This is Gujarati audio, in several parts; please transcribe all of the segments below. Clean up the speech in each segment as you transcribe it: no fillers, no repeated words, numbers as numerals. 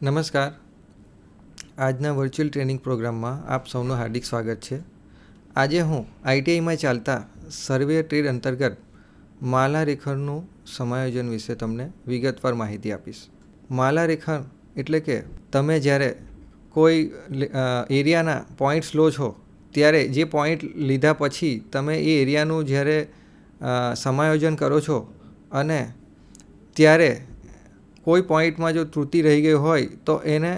નમસ્કાર. આજના વર્ચ્યુઅલ ટ્રેનિંગ પ્રોગ્રામમાં આપ સૌનું હાર્દિક સ્વાગત છે. આજે હું ITIમાં ચાલતા સર્વે ટ્રેડ અંતર્ગત માલારેખણનું સમાયોજન વિશે તમને વિગતવાર માહિતી આપીશ. માલારેખણ એટલે કે તમે જ્યારે કોઈ એરિયાના પોઈન્ટ્સ લો છો ત્યારે જે પોઈન્ટ લીધા પછી તમે એ એરિયાનું જ્યારે સમાયોજન કરો છો અને ત્યારે કોઈ પોઈન્ટમાં જો ત્રુટિ રહી ગઈ હોય તો એને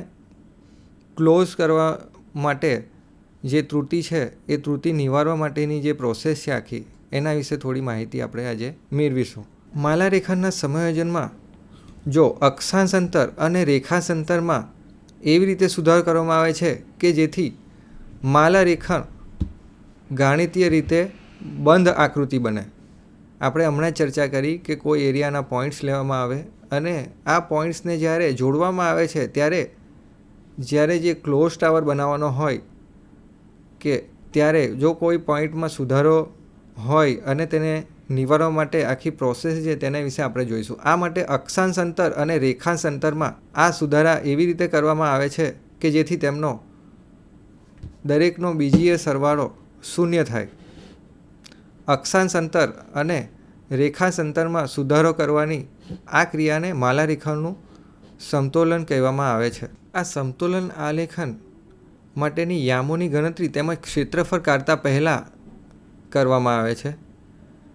ક્લોઝ કરવા માટે જે ત્રુટિ છે એ ત્રુટિ નિવારવા માટેની જે પ્રોસેસ છે આખી એના વિશે થોડી માહિતી આપણે આજે મેળવીશું. માલારેખણના સમાયોજનમાં જો અક્ષાંશ અંતર અને રેખાંશ અંતરમાં એવી રીતે સુધારો કરવામાં આવે છે કે જેથી માલારેખણ ગાણિતીય રીતે બંધ આકૃતિ બને. આપણે હમણાં જ ચર્ચા કરી કે કોઈ એરિયાના પોઈન્ટ્સ લેવામાં આવે અને આ પોઈન્ટ્સને જ્યારે જોડવામાં આવે છે ત્યારે જે ક્લોઝ ટાવર બનાવવાનો હોય કે ત્યારે જો કોઈ પોઈન્ટમાં સુધારો હોય અને તેને નિવારવા માટે આખી પ્રોસેસ છે તેના વિશે આપણે જોઈશું. આ માટે અક્ષાંશ અંતર અને રેખાંશ અંતરમાં આ સુધારા એવી રીતે કરવામાં આવે છે કે જેથી તેમનો દરેકનો બીજીય સરવાળો શૂન્ય થાય. અક્ષાંશ અંતર અને રેખાંશ અંતરમાં સુધારો કરવાની આ ક્રિયાને માલારેખણનું સમતોલન કહેવામાં આવે છે. આ સમતોલન આલેખન માટેની યામોની ગણતરી તેમજ ક્ષેત્રફળ કાઢતા પહેલાં કરવામાં આવે છે.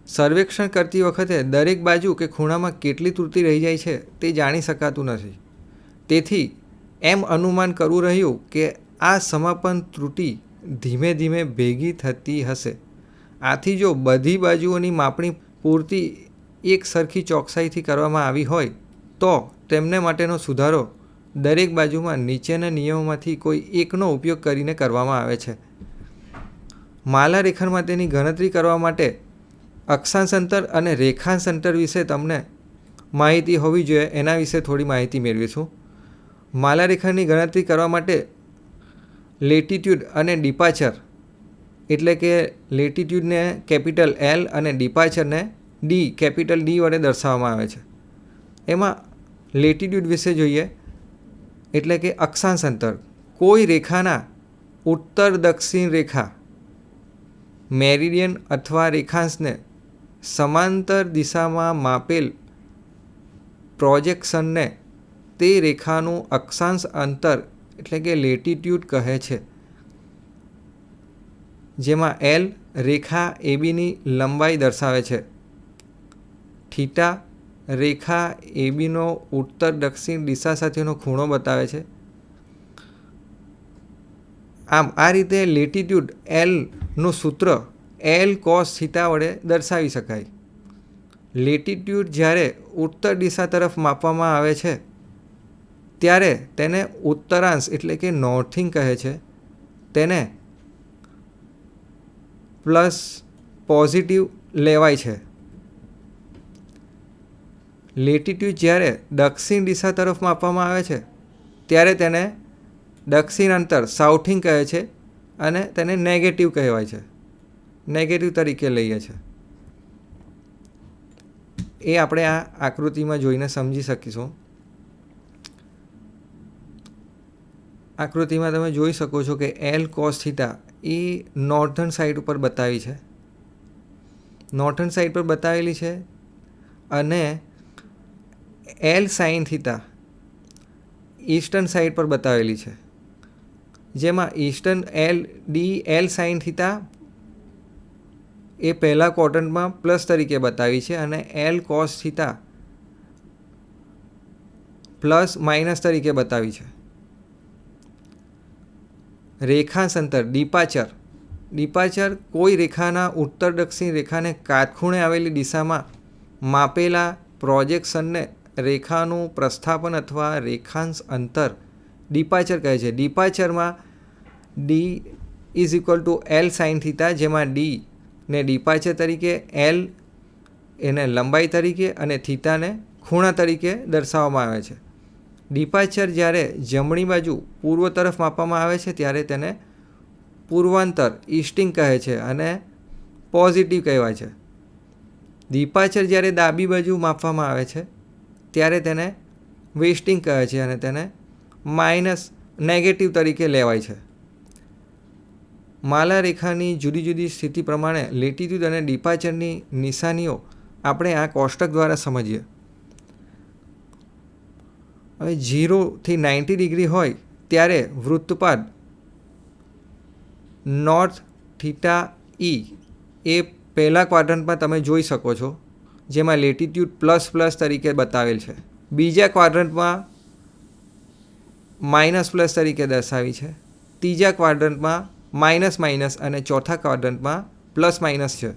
સર્વેક્ષણ કરતી વખતે દરેક બાજુ કે ખૂણામાં કેટલી ત્રુટિ રહી જાય છે તે જાણી શકાતું નથી. તેથી એમ અનુમાન કરવું રહ્યું કે આ સમાપન ત્રુટિ ધીમે ધીમે ભેગી થતી હશે. આથી જો બધી બાજુઓની માપણી પૂરતી એક સરખી ચોકસાઈથી કરવામાં આવી હોય તો તેમને માટેનો સુધારો દરેક બાજુમાં નીચેના નિયમોમાંથી કોઈ એકનો ઉપયોગ કરીને કરવામાં આવે છે. માલારેખણ માટેની ગણતરી કરવા માટે અક્ષાંશ અંતર અને રેખાંશ અંતર વિશે તમને માહિતી હોવી જોઈએ. એના વિશે થોડી માહિતી મેળવીશું. માલારેખણની ગણતરી કરવા માટે લેટિટ્યૂડ અને ડિપાર્ચર એટલે કે લેટિટ્યૂડને કેપિટલ L અને ડિપાર્ચરને કેપિટલ D વડે દર્શાવવામાં આવે છે. એમાં લેટિટ્યૂડ વિશે જોઈએ એટલે કે અક્ષાંશ અંતર કોઈ રેખાના ઉત્તર દક્ષિણ રેખા મેરિડિયન અથવા રેખાંશને સમાંતર દિશામાં માપેલ પ્રોજેક્શનને તે રેખાનું અક્ષાંશ અંતર એટલે કે લેટિટ્યૂડ કહે છે. જેમાં L રેખા ABની લંબાઈ દર્શાવે છે. થીટા રેખા ABનો ઉત્તર દક્ષિણ દિશા સાથેનો ખૂણો બતાવે છે. આમ આ રીતે લેટિટ્યૂડ Lનું સૂત્ર L cos થીટા વડે દર્શાવી શકાય. લેટિટ્યૂડ જ્યારે ઉત્તર દિશા તરફ માપવામાં આવે છે ત્યારે તેને ઉત્તરાંશ એટલે કે નોર્થિંગ કહે છે. તેને પ્લસ પોઝિટિવ લેવાય છે. લેટિટ્યૂડ જ્યારે દક્ષિણ દિશા તરફ માપવામાં આવે છે ત્યારે તેને દક્ષિણ અંતર સાઉથિંગ કહે છે અને તેને નેગેટિવ કહેવાય છે. નેગેટિવ તરીકે લઈએ છે. એ આપણે આ આકૃતિમાં જોઈને સમજી શકીશું. આકૃતિમાં તમે જોઈ શકો છો કે L cos થીટા એ નોર્થન સાઈડ ઉપર બતાવી છે. નોર્થન સાઈડ પર બતાવેલી છે અને L sin theta eastern side પર બતાવેલી છે. જેમાં ઈસ્ટર્ન L sin થીટા એ પહેલા ક્વોડ્રન્ટમાં પ્લસ તરીકે બતાવી છે અને L cos theta plus minus તરીકે બતાવી છે. રેખાંશ અંતર ડિપાર્ચર કોઈ રેખાના ઉત્તર દક્ષિણ રેખાને કાટખૂણે આવેલી દિશામાં માપેલા પ્રોજેક્શનને રેખાનું પ્રસ્થાપન અથવા રેખાંશ અંતર ડિપાર્ચર કહે છે. ડિપાર્ચરમાં D = L sin થીટા જેમાં D ને ડિપાર્ચર તરીકે, L એને લંબાઈ તરીકે અને થીટાને ખૂણા તરીકે દર્શાવવામાં આવે છે. ડિપાર્ચર જ્યારે જમણી બાજુ પૂર્વ તરફ માપવામાં આવે છે ત્યારે તેને પૂર્વાંતર ઈસ્ટિંગ કહે છે અને પોઝિટિવ કહેવાય છે. ડિપાર્ચર જ્યારે ડાબી બાજુ માપવામાં આવે છે ત્યારે તેને વેસ્ટિંગ કહે છે અને તેને માઇનસ નેગેટિવ તરીકે લેવાય છે. માલા રેખાની જુદી જુદી સ્થિતિ પ્રમાણે લેટિટ્યૂડ અને ડિપાર્ચરની નિશાનીઓ આપણે આ કોષ્ટક દ્વારા સમજીએ. હવે 0 થી 90 ડિગ્રી હોય ત્યારે વૃત્તપાદ નોર્થ થીટા ઈ એ પહેલા ક્વાડ્રન્ટમાં તમે જોઈ શકો છો, જેમાં લેટિટ્યૂડ પ્લસ તરીકે બતાવેલ છે. બીજા ક્વાડ્રન્ટમાં માઇનસ તરીકે દર્શાવી છે. ત્રીજા ક્વાડ્રન્ટમાં માઇનસ અને ચોથા ક્વાડ્રન્ટમાં પ્લસ છે.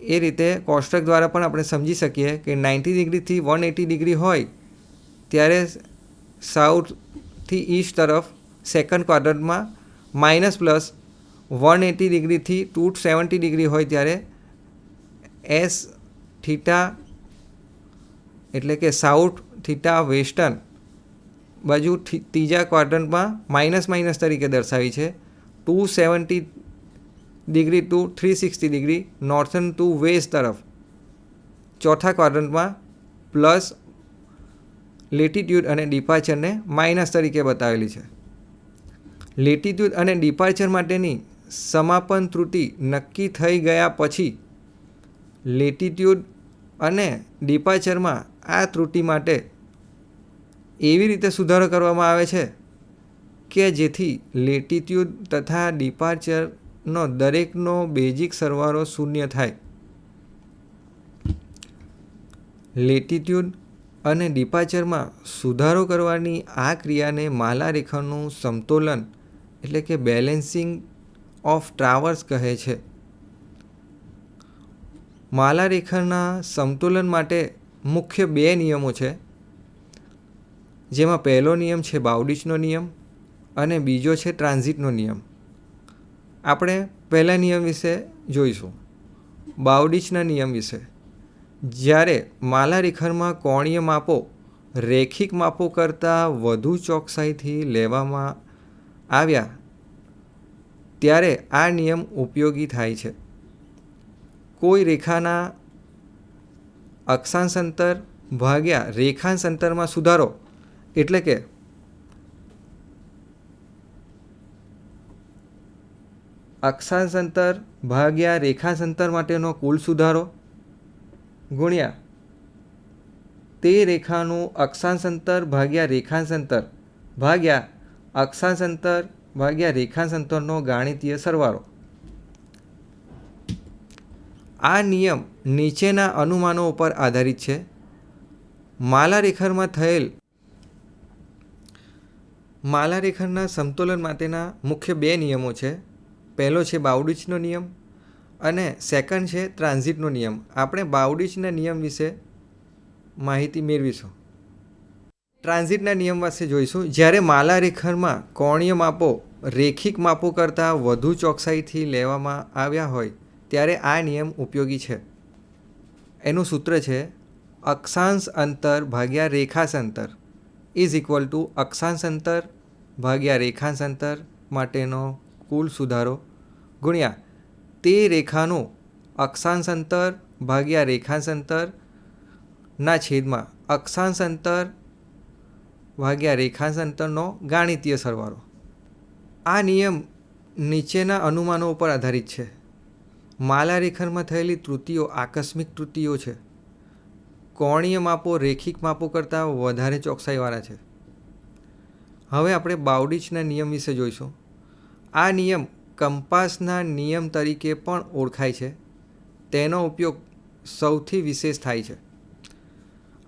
એ રીતે કોષ્ટક દ્વારા પણ આપણે સમજી શકીએ કે 90 ડિગ્રીથી 180 ડિગ્રી હોય ત્યારે સાઉથથી ઈસ્ટ તરફ સેકન્ડ ક્વાડ્રન્ટમાં માઇનસ, 180 ડિગ્રીથી 270 ડિગ્રી હોય ત્યારે એસ થીટા એટલે કે સાઉથ થીટા વેસ્ટર્ન બાજુ ત્રીજા ક્વાડ્રન્ટમાં માઇનસ તરીકે દર્શાવી છે. 270 degree to 360 degree northern to west તરફ ચોથા ક્વાડ્રન્ટમાં પ્લસ લેટિટ્યૂડ અને ડિપાર્ચરને માઇનસ તરીકે બતાવેલી છે. લેટિટ્યૂડ અને ડિપાર્ચર માટેની સમાપન ત્રુટિ નક્કી થઈ ગયા પછી લેટિટ્યૂડ અને ડિપાર્ચરમાં આ ત્રુટિ માટે એવી રીતે સુધારો કરવામાં આવે છે કે જેથી લેટિટ્યૂડ તથા ડિપાર્ચરનો દરેકનો બેઝિક સરવાળો 0 થાય. લેટિટ્યૂડ અને ડિપાર્ચરમાં સુધારો કરવાની આ ક્રિયાને માલા રેખાનું સમતોલન એટલે કે બેલેન્સિંગ ઓફ ટ્રાવર્સ કહે છે. માલા રેખાના સમતોલન માટે મુખ્ય 2 નિયમો છે, જેમાં પહેલો નિયમ છે બાઉડિચનો નિયમ અને બીજો છે ટ્રાન્ઝિટનો નિયમ. આપણે પહેલા નિયમ વિશે જોઈશું, બાઉડિચના નિયમ વિશે. જ્યારે માલા રેખામાં કોણીય માપો રેખિક માપો કરતાં વધુ ચોકસાઈથી લેવામાં આવ્યા ત્યારે આ નિયમ ઉપયોગી થાય છે. કોઈ રેખાના અક્ષાંશ અંતર ભાગ્યા રેખાંશ અંતરમાં સુધારો એટલે કે અક્ષાંશ અંતર ભાગ્યા રેખાંશ અંતર માટેનો કુલ સુધારો ગુણ્યા તે રેખાનું અક્ષાંશ અંતર ભાગ્યા રેખાંશ અંતર ભાગ્યા અક્ષાંશ અંતર ભાગ્યા રેખાંશ અંતરનો ગાણિતીય સરવાળો. આ નિયમ નીચેના અનુમાનો ઉપર આધારિત છે. માલા રેખાના સમતોલન માટેના મુખ્ય 2 નિયમો છે. પહેલો છે બાઉડિચનો નિયમ અને સેકન્ડ છે ટ્રાન્ઝિટનો નિયમ. આપણે બાઉડિચના નિયમ વિશે માહિતી મેળવીશું. ટ્રાન્ઝિટના નિયમ વિશે જોઈશું. જ્યારે માલા રેખામાં કોણીય માપો રેખિક માપો કરતાં વધુ ચોકસાઈથી લેવામાં આવ્યા હોય ત્યારે આ નિયમ ઉપયોગી છે. એનું સૂત્ર છે અક્ષાંશ અંતર ભાગ્યા રેખાંશ અંતર ઇઝ ઇક્વલ ટુ અક્ષાંશ અંતર ભાગ્યા રેખાંશ અંતર માટેનો કુલ સુધારો ગુણ્યા તે રેખાનું અક્ષાંશ અંતર ભાગ્યા રેખાંશ અંતરના છેદમાં અક્ષાંશ અંતર ભાગ્યા રેખાંશ અંતરનો ગાણિતીય સરવાળો. આ નિયમ નીચેના અનુમાનો ઉપર આધારિત છે. માલા રેખામાં થયેલી ત્રુટિઓ આકસ્મિક ત્રુટિઓ છે. કોણીય માપો રેખિક માપો કરતાં વધારે ચોકસાઈવાળા છે. હવે આપણે બાઉડિચના નિયમ વિશે જોઈશું. આ નિયમ કંપાસના નિયમ તરીકે પણ ઓળખાય છે. તેનો ઉપયોગ સૌથી વિશેષ થાય છે.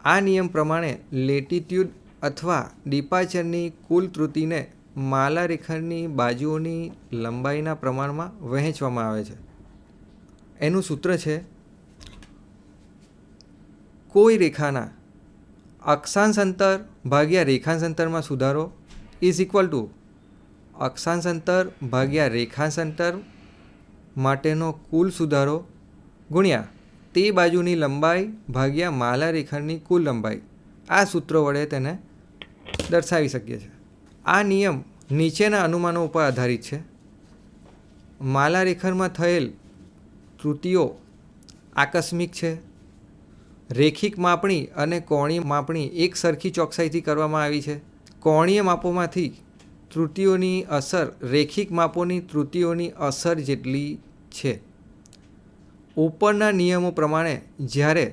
આ નિયમ પ્રમાણે લેટિટ્યૂડ અથવા ડિપાર્ચરની કુલ ત્રુટિને માલા રેખાની બાજુઓની લંબાઈના પ્રમાણમાં વહેંચવામાં આવે છે. એનું સૂત્ર છે કોઈ રેખાના અક્ષાંશ અંતર ભાગ્યા રેખાંશ અંતરમાં સુધારો ઇઝ ઇક્વલ ટુ અક્ષાંશ અંતર ભાગ્યા રેખાંશ અંતર માટેનો કુલ સુધારો ગુણ્યા તે બાજુની લંબાઈ ભાગ્યા માલા રેખાની કુલ લંબાઈ. આ સૂત્ર વડે તેને દર્શાવી શકીએ છીએ. આ નિયમ નીચેના અનુમાનો ઉપર આધારિત છે. માલા રેખામાં થયેલ ત્રુટિઓ આકસ્મિક છે. રેખિક માપણી અને કોણીય માપણી એક સરખી ચોકસાઈથી કરવામાં આવી છે. કોણીય માપોમાંથી ત્રુટિઓની અસર રેખિક માપોની ત્રુટિઓની અસર જેટલી છે. ઉપરના નિયમો પ્રમાણે જ્યારે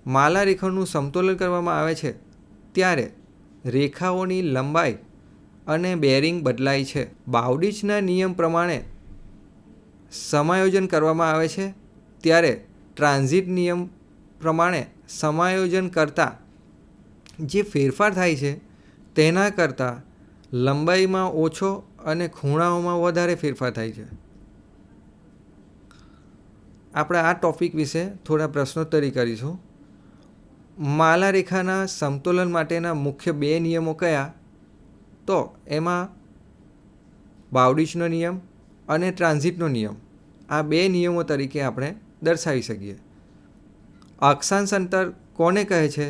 માલા રેખરનું સમતોલન કરવામાં આવે છે ત્યારે રેખાઓની લંબાઈ અને બેરિંગ બદલાય છે. બાઉડિચના નિયમ પ્રમાણે સમાયોજન કરવામાં આવે છે ત્યારે ટ્રાન્ઝિટ નિયમ પ્રમાણે સમાયોજન કરતાં જે ફેરફાર થાય છે તેના કરતાં લંબાઈમાં ઓછો અને ખૂણાઓમાં વધારે ફેરફાર થાય છે. આપણે આ ટોપિક વિશે થોડા પ્રશ્નોત્તરી કરીશું. માલા રેખાના સમતોલન માટેના મુખ્ય 2 નિયમો કયા? તો એમાં બાઉડિચનો નિયમ અને ટ્રાન્ઝિટનો નિયમ, આ 2 નિયમો તરીકે આપણે દર્શાવી શકીએ. અક્ષાંશ અંતર કોને કહે છે?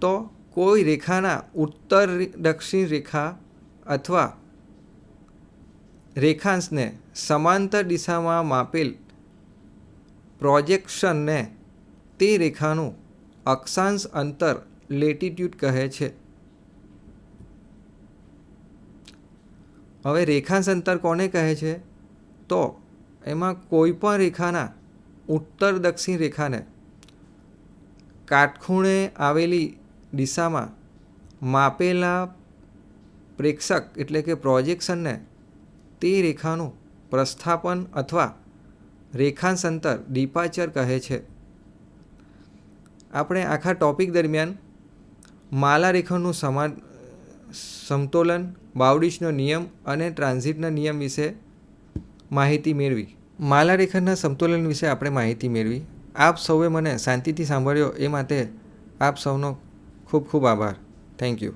તો કોઈ રેખાના ઉત્તર દક્ષિણ રેખા અથવા રેખાંશને સમાંતર દિશામાં માપેલ પ્રોજેક્શનને તે રેખાનું અક્ષાંશ અંતર લેટિટ્યૂડ કહે છે. હવે રેખાંશ અંતર કોને કહે છે? તો એમાં કોઈ પણ રેખાના ઉત્તર દક્ષિણ રેખાને કાટખૂણે આવેલી દિશામાં માપેલા પ્રેક્ષક એટલે કે પ્રોજેક્શનને તે રેખાનું પ્રસ્થાપન અથવા રેખાંશ અંતર ડિપાર્ચર કહે છે. આપણે આખા ટોપિક દરમિયાન માલા રેખાનું સમતોલન, બાઉડિચનો નિયમ અને ટ્રાન્ઝિટના નિયમ વિશે માહિતી મેળવી. માલા રેખાના સમતોલન વિશે આપણે માહિતી મેળવી. આપ સૌએ મને શાંતિથી સાંભળ્યો એ માટે આપ સૌનો ખૂબ ખૂબ આભાર. Thank you.